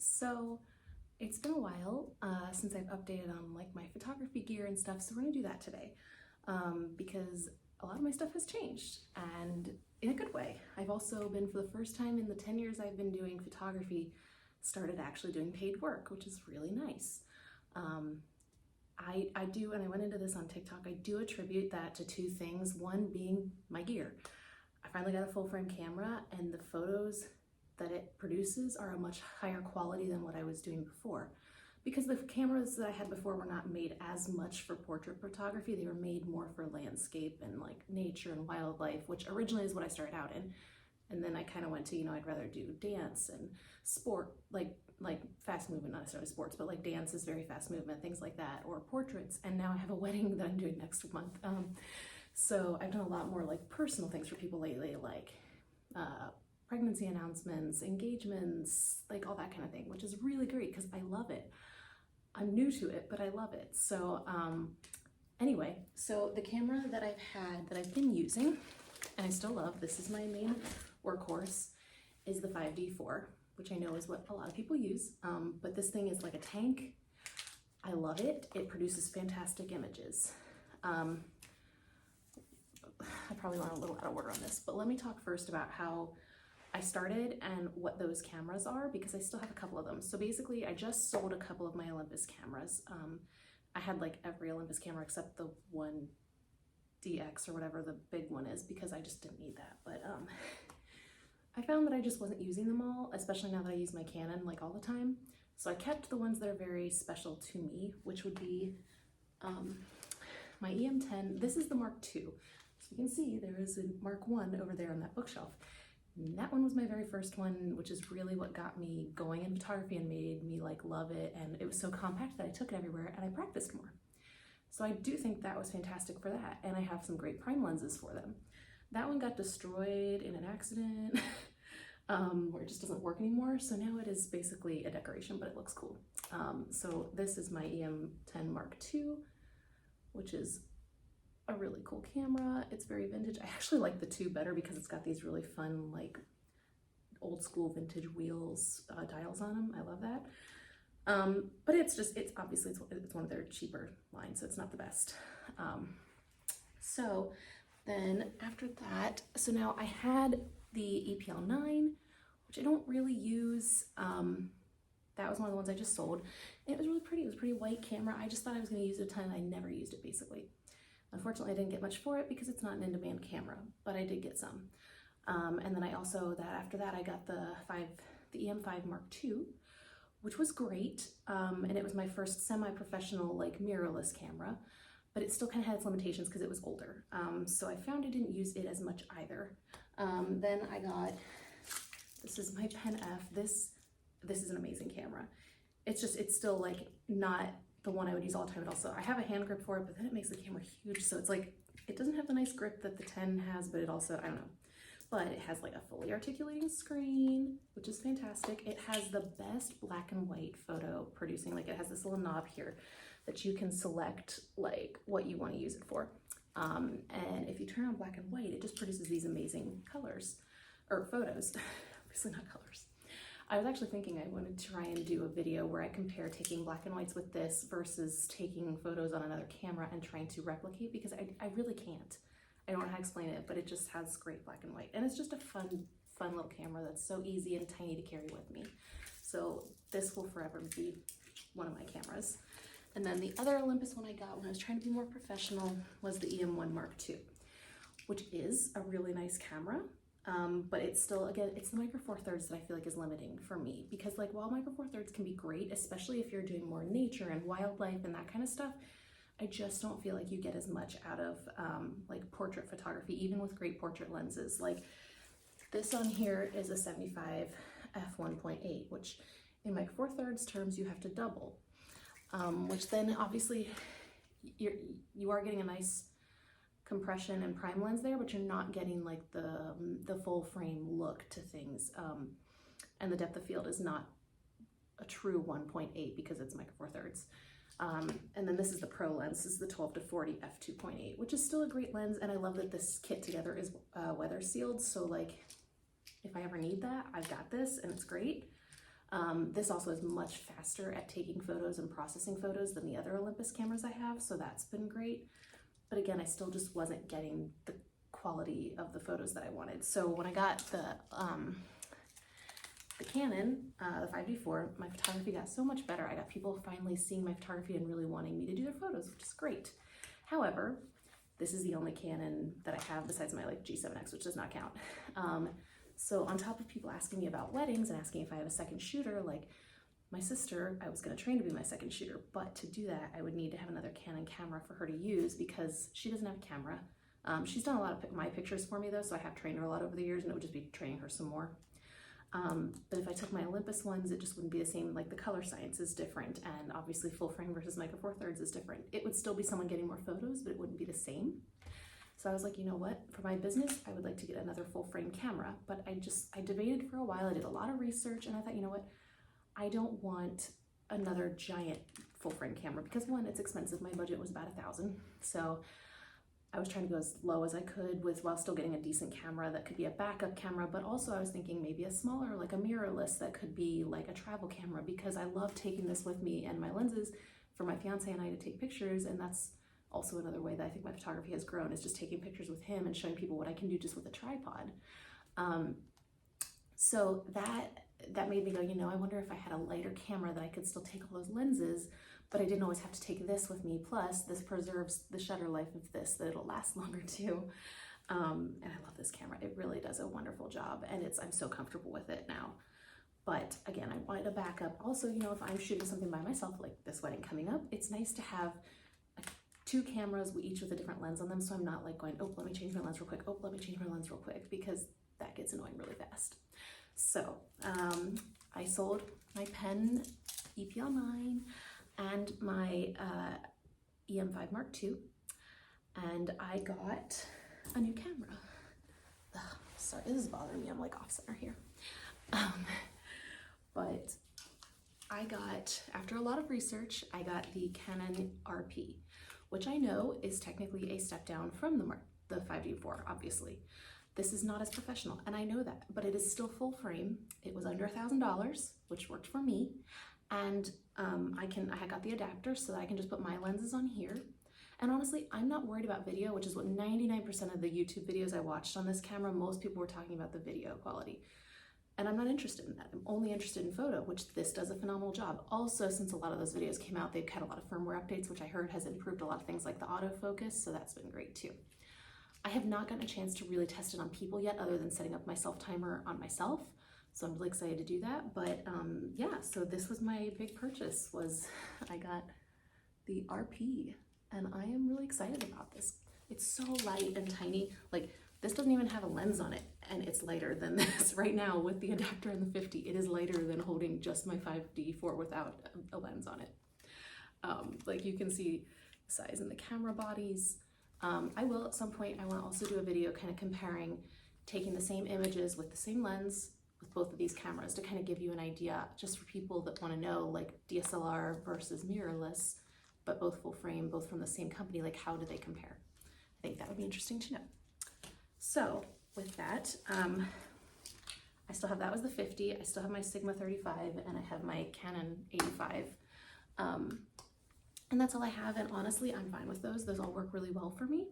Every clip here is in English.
So it's been a while since I've updated on like my photography gear and stuff, so we're gonna do that today because a lot of my stuff has changed, and in a good way. I've also been, for the first time in the 10 years I've been doing photography, started actually doing paid work, which is really nice. I do, and I went into this on TikTok, I do attribute that to two things. One being my gear. I finally got a full frame camera, and the photos that it produces are a much higher quality than what I was doing before. Because the cameras that I had before were not made as much for portrait photography, they were made more for landscape and like nature and wildlife, which originally is what I started out in. And then I kind of went to, I'd rather do dance and sport, like fast movement, not necessarily sports, but like dance is very fast movement, things like that, or portraits. And now I have a wedding that I'm doing next month. So I've done a lot more like personal things for people lately, like pregnancy announcements, engagements, like all that kind of thing, which is really great because I love it. I'm new to it, but I love it. So anyway, so the camera that I've been using, and I still love, this is my main workhorse, is the 5D4, which I know is what a lot of people use, but this thing is like a tank. I love it. It produces fantastic images. I probably went a little out of order on this, but let me talk first about how I started and what those cameras are, because I still have a couple of them. So basically I just sold a couple of my Olympus cameras. I had like every Olympus camera except the 1DX or whatever the big one is, because I just didn't need that. But I found that I just wasn't using them all, especially now that I use my Canon like all the time. So I kept the ones that are very special to me, which would be my EM10. This is the Mark II. So you can see there is a Mark I over there on that bookshelf. And that one was my very first one, which is really what got me going in photography and made me like love it. And it was so compact that I took it everywhere and I practiced more. So I do think that was fantastic for that. And I have some great prime lenses for them. That one got destroyed in an accident where it just doesn't work anymore. So now it is basically a decoration, but it looks cool. So this is my EM10 Mark II, which is a really cool camera. It's very vintage. I actually like the 2 better because it's got these really fun, like old school vintage wheels, dials on them. I love that. But it's obviously one of their cheaper lines, so it's not the best. So then after that, so now I had the EPL9, which I don't really use. That was one of the ones I just sold. And it was really pretty. It was a pretty white camera. I just thought I was going to use it a ton, and I never used it basically. Unfortunately, I didn't get much for it because it's not an in-demand camera, but I did get some. And then I also, after that, I got the EM5 Mark II, which was great. And it was my first semi-professional, like mirrorless camera, but it still kind of had its limitations because it was older. So I found I didn't use it as much either. Then I got, this is my Pen F. This is an amazing camera. It's still like not the one I would use all the time, but also I have a hand grip for it, but then it makes the camera huge. So it's like, it doesn't have the nice grip that the 10 has, but it also, I don't know. But it has like a fully articulating screen, which is fantastic. It has the best black and white photo producing. Like it has this little knob here that you can select like what you want to use it for. And if you turn on black and white, it just produces these amazing colors, or photos, obviously not colors. I was actually thinking I wanted to try and do a video where I compare taking black and whites with this versus taking photos on another camera and trying to replicate, because I really can't. I don't know how to explain it, but it just has great black and white. And it's just a fun little camera that's so easy and tiny to carry with me. So this will forever be one of my cameras. And then the other Olympus one I got when I was trying to be more professional was the EM1 Mark II, which is a really nice camera. But it's still, again, it's the micro four thirds that I feel like is limiting for me, because like while micro four thirds can be great, especially if you're doing more nature and wildlife and that kind of stuff, I just don't feel like you get as much out of like portrait photography, even with great portrait lenses. Like this on here is a 75 f1.8, which in micro four thirds terms you have to double, which then obviously you are getting a nice compression and prime lens there, but you're not getting like the full frame look to things, and the depth of field is not a true 1.8 because it's micro four thirds. And then this is the pro lens. This is the 12 to 40 f2.8, which is still a great lens, and I love that this kit together is weather sealed, so like if I ever need that, I've got this and it's great. This also is much faster at taking photos and processing photos than the other Olympus cameras I have, so that's been great. But again, I still just wasn't getting the quality of the photos that I wanted. So when I got the Canon, the 5D4, my photography got so much better. I got people finally seeing my photography and really wanting me to do their photos, which is great. However, this is the only Canon that I have besides my like G7X, which does not count. So on top of people asking me about weddings and asking if I have a second shooter, like my sister, I was gonna train to be my second shooter, but to do that, I would need to have another Canon camera for her to use because she doesn't have a camera. She's done a lot of my pictures for me though, so I have trained her a lot over the years and it would just be training her some more. But if I took my Olympus ones, it just wouldn't be the same, like the color science is different and obviously full frame versus micro four thirds is different. It would still be someone getting more photos, but it wouldn't be the same. So I was like, you know what, for my business, I would like to get another full frame camera, but I debated for a while. I did a lot of research and I thought, you know what, I don't want another giant full frame camera because one, it's expensive. My budget was about $1,000. So I was trying to go as low as I could while still getting a decent camera that could be a backup camera, but also I was thinking maybe a smaller, like a mirrorless that could be like a travel camera because I love taking this with me and my lenses for my fiance and I to take pictures, and that's also another way that I think my photography has grown is just taking pictures with him and showing people what I can do just with a tripod. So that made me go, you know, I wonder if I had a lighter camera that I could still take all those lenses, but I didn't always have to take this with me. Plus, this preserves the shutter life of this, that it'll last longer too. And I love this camera. It really does a wonderful job, and I'm so comfortable with it now. But again, I wanted a backup. Also, you know, if I'm shooting something by myself, like this wedding coming up, it's nice to have two cameras, each with a different lens on them, so I'm not like going, oh, let me change my lens real quick, oh, let me change my lens real quick, because that gets annoying really fast. So I sold my Pen EPL9 and my EM5 Mark II, and I got a new camera. Ugh, sorry, this is bothering me, I'm like off center here. But I got, after a lot of research, I got the Canon RP, which I know is technically a step down from the 5D4, obviously. This is not as professional, and I know that, but it is still full frame. It was under $1,000, which worked for me. And I got the adapter so that I can just put my lenses on here. And honestly, I'm not worried about video, which is what 99% of the YouTube videos I watched on this camera, most people were talking about the video quality. And I'm not interested in that. I'm only interested in photo, which this does a phenomenal job. Also, since a lot of those videos came out, they've had a lot of firmware updates, which I heard has improved a lot of things like the autofocus, so that's been great too. I have not gotten a chance to really test it on people yet, other than setting up my self-timer on myself. So I'm really excited to do that. But yeah, so this was my big purchase, was I got the RP, and I am really excited about this. It's so light and tiny. Like, this doesn't even have a lens on it, and it's lighter than this. Right now, with the adapter and the 50, it is lighter than holding just my 5D4 without a lens on it. Like, you can see the size in the camera bodies. I will at some point, I want to also do a video kind of comparing taking the same images with the same lens with both of these cameras to kind of give you an idea, just for people that want to know, like DSLR versus mirrorless, but both full frame, both from the same company, like how do they compare? I think that would be interesting to know. So with that, I still have, that was the 50, I still have my Sigma 35, and I have my Canon 85. And that's all I have, and honestly, I'm fine with those. Those all work really well for me.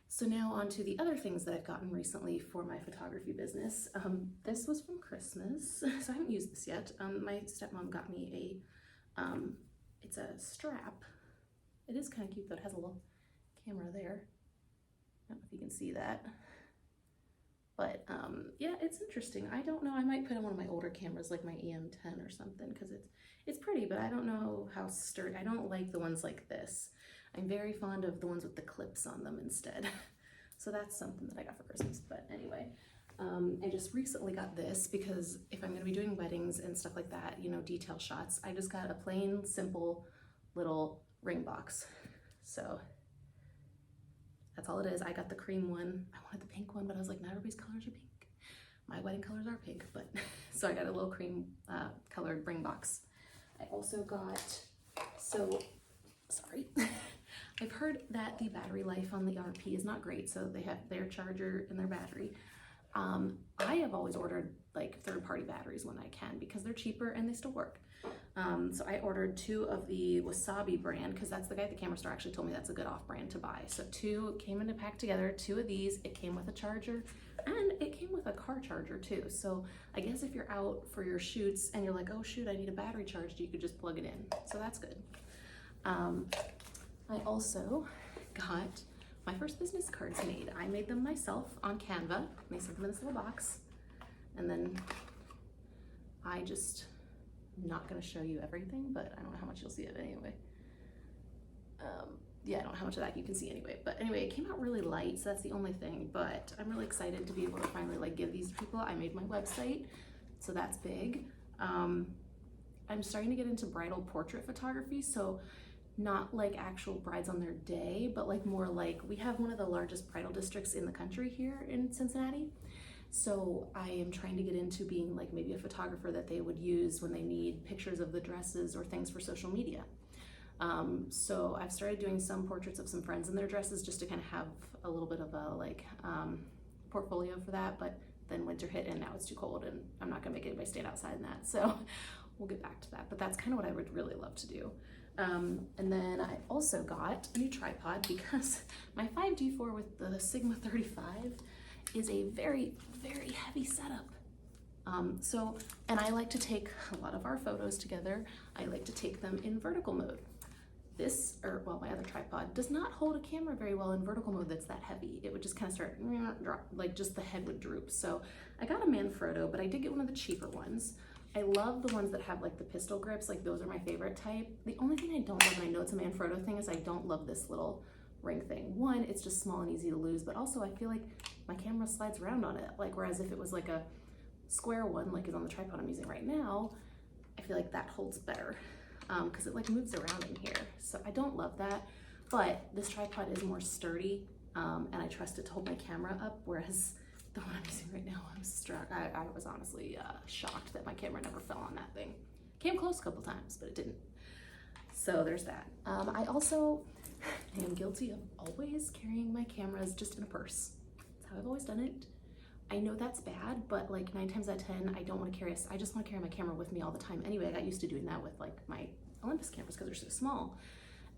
So now on to the other things that I've gotten recently for my photography business. This was from Christmas, so I haven't used this yet. My stepmom got me it's a strap. It is kind of cute though, it has a little camera there. I don't know if you can see that. But yeah, it's interesting. I don't know, I might put on one of my older cameras like my EM10 or something, because it's pretty, but I don't know how sturdy. I don't like the ones like this. I'm very fond of the ones with the clips on them instead. So that's something that I got for Christmas. But anyway, I just recently got this because if I'm gonna be doing weddings and stuff like that, you know, detail shots, I just got a plain, simple little ring box. So that's all it is. I got the cream one. I wanted the pink one, but I was like, not everybody's colors are pink. My wedding colors are pink, but so I got a little cream colored ring box. I also got, so, sorry. I've heard that the battery life on the RP is not great, so they have their charger and their battery. I have always ordered like third-party batteries when I can because they're cheaper and they still work. So I ordered 2 of the Wasabi brand because that's the guy at the camera store actually told me that's a good off-brand to buy. So 2 came in a pack together, 2 of these. It came with a charger and it came with a car charger too. So I guess if you're out for your shoots and you're like, oh shoot, I need a battery charged, you could just plug it in. So that's good. I also got my first business cards made. I made them myself on Canva. And they sent them in this little box. And then I'm not gonna show you everything, but I don't know how much you'll see of it anyway. Yeah, I don't know how much of that you can see anyway. But anyway, it came out really light, so that's the only thing. But I'm really excited to be able to finally like give these to people. I made my website, so that's big. I'm starting to get into bridal portrait photography, so not like actual brides on their day, but like more like, we have one of the largest bridal districts in the country here in Cincinnati. So I am trying to get into being like maybe a photographer that they would use when they need pictures of the dresses or things for social media. So I've started doing some portraits of some friends in their dresses just to kind of have a little bit of a like portfolio for that, but then winter hit and now it's too cold and I'm not gonna make anybody stand outside in that. So we'll get back to that, but that's kind of what I would really love to do. And then I also got a new tripod because my 5D4 with the Sigma 35 is a very, very heavy setup. And I like to take a lot of our photos together. I like to take them in vertical mode. My other tripod does not hold a camera very well in vertical mode that's that heavy. It would just kind of start, like just the head would droop. So I got a Manfrotto, but I did get one of the cheaper ones. I love the ones that have like the pistol grips, like those are my favorite type. The only thing I don't love, and I know it's a Manfrotto thing, is I don't love this little ring thing. One, it's just small and easy to lose, but also I feel like my camera slides around on it. Like, whereas if it was like a square one, like is on the tripod I'm using right now, I feel like that holds better because it like moves around in here. So I don't love that, but this tripod is more sturdy and I trust it to hold my camera up, whereas the one I'm using right now, I was honestly shocked that my camera never fell on that thing. Came close a couple times, but it didn't. So there's that. I also am guilty of always carrying my cameras just in a purse. That's how I've always done it. I know that's bad, but like 9 times out of 10, I don't want to carry I just want to carry my camera with me all the time. Anyway, I got used to doing that with like my Olympus cameras because they're so small.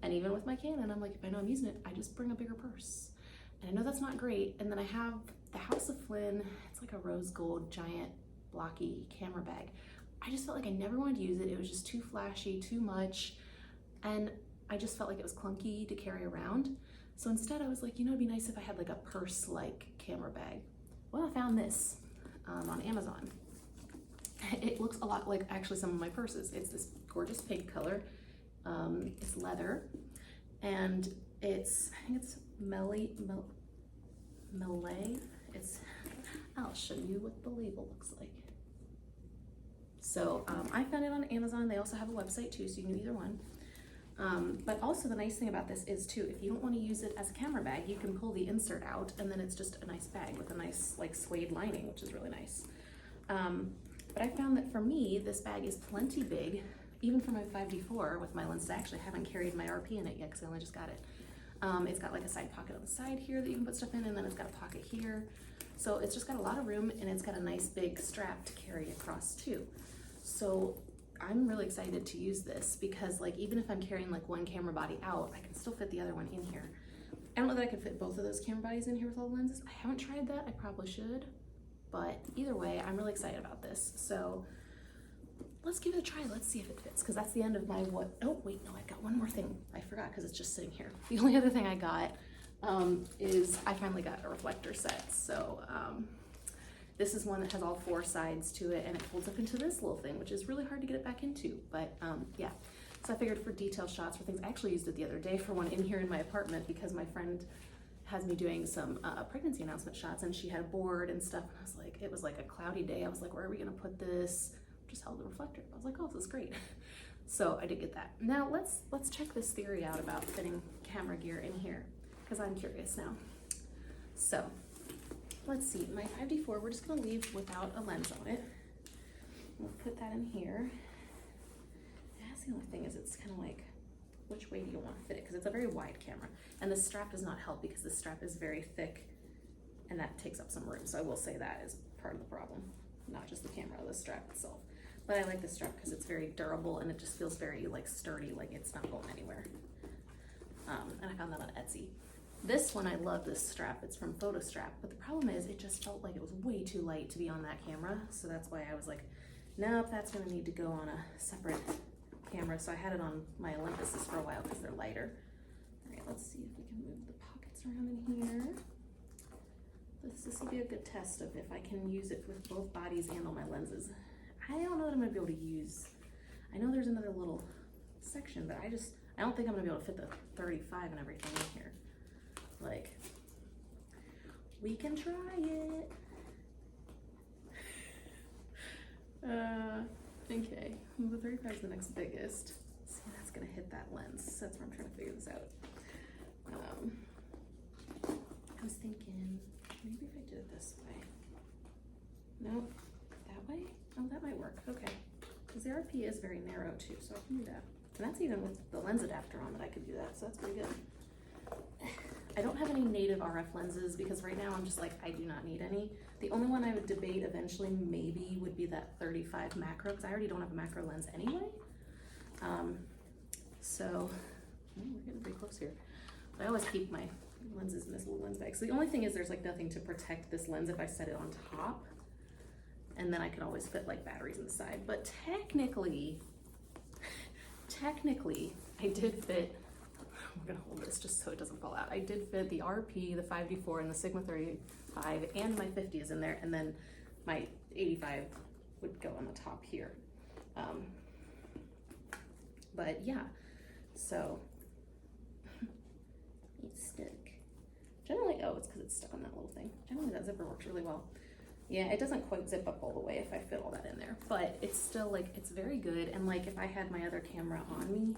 And even with my Canon, I'm like, if I know I'm using it, I just bring a bigger purse. And I know that's not great. And then I have the House of Flynn. It's like a rose gold, giant, blocky camera bag. I just felt like I never wanted to use it. It was just too flashy, too much. And I just felt like it was clunky to carry around. So instead I was like, it'd be nice if I had like a purse-like camera bag. Well, I found this on Amazon. It looks a lot like actually some of my purses. It's this gorgeous pink color. It's leather, and I think it's Melee. I'll show you what the label looks like. So I found it on Amazon. They also have a website too, so you can do either one. But also the nice thing about this is too, if you don't want to use it as a camera bag, you can pull the insert out and then it's just a nice bag with a nice like suede lining, which is really nice. But I found that for me, this bag is plenty big, even for my 5D4 with my lenses. I actually haven't carried my RP in it yet because I only just got it. It's got like a side pocket on the side here that you can put stuff in, and then it's got a pocket here. So it's just got a lot of room, and it's got a nice big strap to carry across too. So I'm really excited to use this because like even if I'm carrying like one camera body out, I can still fit the other one in here. I don't know that I could fit both of those camera bodies in here with all the lenses. I haven't tried that. I probably should, but either way, I'm really excited about this. So let's give it a try. Let's see if it fits, because that's the end of my oh wait, no, I've got one more thing. I forgot because it's just sitting here. The only other thing I got is I finally got a reflector set. So this is one that has all 4 sides to it, and it folds up into this little thing, which is really hard to get it back into, but yeah. So I figured for detail shots, for things, I actually used it the other day for one in here in my apartment because my friend has me doing some pregnancy announcement shots, and she had a board and stuff, and I was like, it was like a cloudy day. I was like, where are we gonna put this? Just held the reflector. I was like, oh, this is great. So I did get that. Now let's check this theory out about fitting camera gear in here, because I'm curious now. So let's see, my 5D4, we're just gonna leave without a lens on it. We'll put that in here. That's the only thing, is it's kind of like, which way do you want to fit it? Because it's a very wide camera, and the strap does not help because the strap is very thick and that takes up some room. So I will say that is part of the problem, not just the camera, the strap itself. But I like the strap because it's very durable and it just feels very like sturdy, like it's not going anywhere. And I found that on Etsy. This one, I love this strap. It's from Photo Strap, but the problem is it just felt like it was way too light to be on that camera. So that's why I was like, nope, that's gonna need to go on a separate camera. So I had it on my Olympuses for a while because they're lighter. All right, let's see if we can move the pockets around in here. This will be a good test of if I can use it with both bodies and all my lenses. I don't know that I'm gonna be able to use, I know there's another little section, but I don't think I'm gonna be able to fit the 35 and everything in here. Like, we can try it. Okay, well, the 35 is the next biggest. See, that's gonna hit that lens. So that's where I'm trying to figure this out. I was thinking, maybe if I did it this way. No, that way? Oh, that might work, okay. Because the RP is very narrow too, so I can do that. And that's even with the lens adapter on that I could do that, so that's pretty good. I don't have any native RF lenses because right now I'm just like, I do not need any. The only one I would debate eventually maybe would be that 35 macro, because I already don't have a macro lens anyway. We're getting pretty close here. But I always keep my lenses in this little lens bag. So the only thing is there's like nothing to protect this lens if I set it on top. And then I could always fit like batteries in the side. But technically, I did fit, I'm gonna hold this just so it doesn't fall out. I did fit the RP, the 5D4, and the Sigma 35, and my 50 is in there, and then my 85 would go on the top here. But yeah, so it's stuck. Generally, oh, it's because it's stuck on that little thing. Generally, that zipper works really well. Yeah, it doesn't quite zip up all the way if I fit all that in there, but it's still like, it's very good. And like if I had my other camera on me,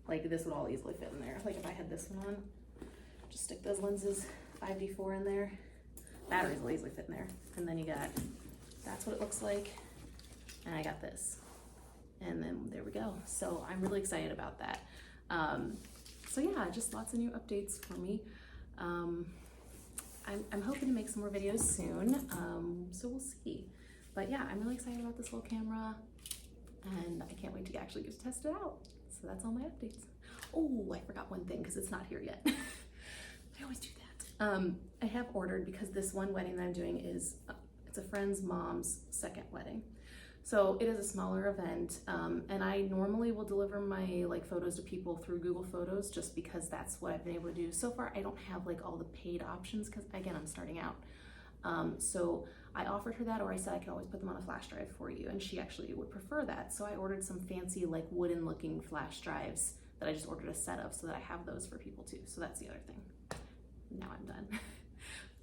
like this would all easily fit in there. Like if I had this one on, just stick those lenses, 5D4 in there, batteries will easily fit in there. And then you got, that's what it looks like. And I got this. And then there we go. So I'm really excited about that. So yeah, just lots of new updates for me. I'm hoping to make some more videos soon, so we'll see. But yeah, I'm really excited about this little camera, and I can't wait to actually get to test it out. So that's all my updates. Oh, I forgot one thing because it's not here yet. I always do that. I have ordered, because this one wedding that I'm doing is, it's a friend's mom's second wedding. So it is a smaller event, and I normally will deliver my like photos to people through Google Photos just because that's what I've been able to do. So far, I don't have like all the paid options because again, I'm starting out. So I offered her that, or I said I could always put them on a flash drive for you, and she actually would prefer that. So I ordered some fancy like wooden looking flash drives that I just ordered a set of so that I have those for people too. So that's the other thing. Now I'm done.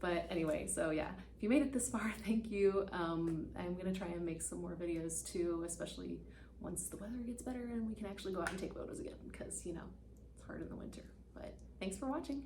But anyway, so yeah, if you made it this far, thank you. I'm gonna try and make some more videos too, especially once the weather gets better and we can actually go out and take photos again, because you know, it's hard in the winter. But thanks for watching.